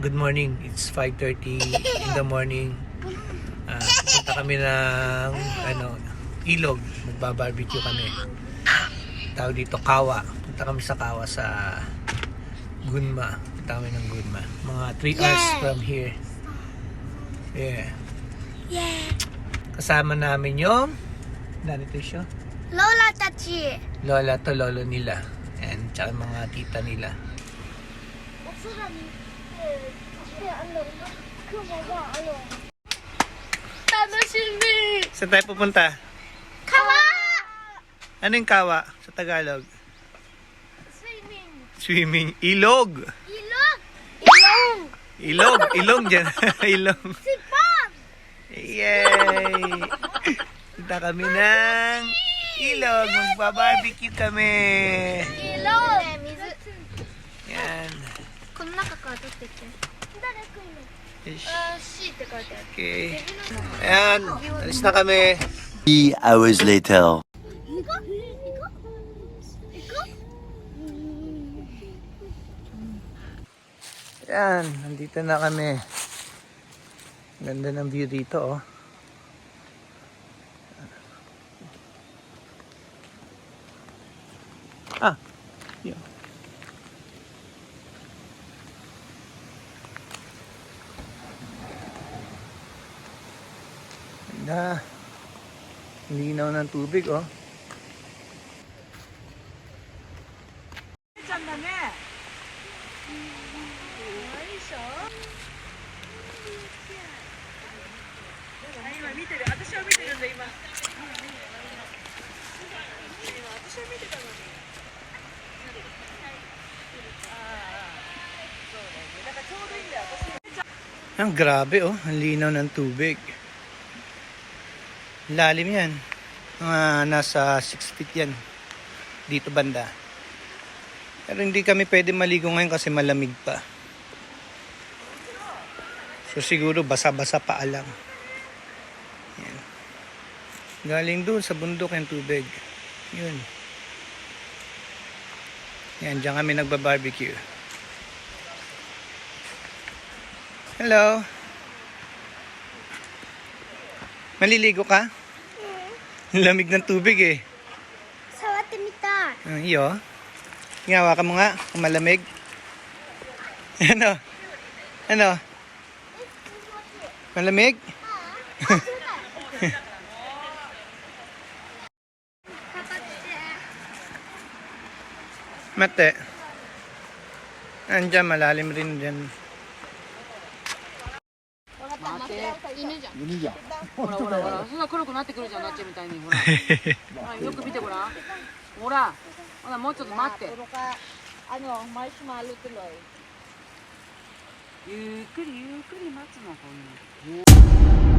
Good morning. It's 5:30 in the morning. Punta kami ng ilog. Magba-barbecue kami. Tawag dito Kawa. Punta kami sa Kawa sa Gunma. Punta kami ng Gunma. Mga 3 hours from here. Yeah. Kasama namin yung narito siya. Lola tachi. Lola to lolo nila. And tsaka mga tita nila. Saan tayo pupunta? Kawa! Ano yung kawa sa Tagalog? Swimming. Swimming. Ilog. Ilog. Ilong. Ilog. Ilong dyan. Ilong. Sipag. Yay! Punta kami ng ilog. Magba-barbecue kami. Ilog. Yan. この中から取ってきて。誰来るの？ Ish. C って書いてある。 Okay. Ayan. Alis na kami. 3 hours later. Ayan. Nandito na kami. Ganda ng view dito, oh. Yun. Ganda. Linaw ng tubig, oh. Ang grabe, oh. Ang linaw ng tubig. Lalim yan. Mga nasa 6 feet yan. Dito banda. Pero hindi kami pwede maligo ngayon kasi malamig pa. So siguro basa-basa pa lang. Yan. Galing doon sa bundok yung tubig. Yun. Yan, dyan kami nagba-barbecue. Hello. Maliligo ka? Lamig ng tubig eh. 触ってみたい。 Iyo. Ngawa ka mo nga kung malamig. Ano? Ano? Malamig? Mate. Andiyan, malalim rin dyan. 犬じゃん。犬じゃん。ほらほらほら、そんな黒くなってくるじゃん、なっちゃうみたいに。ほら。ほらよく見てごらん。ほら。ほら、もうちょっと待って。 Ano, marshmallow tuloy. ゆっくりゆっくり待つの、こんな。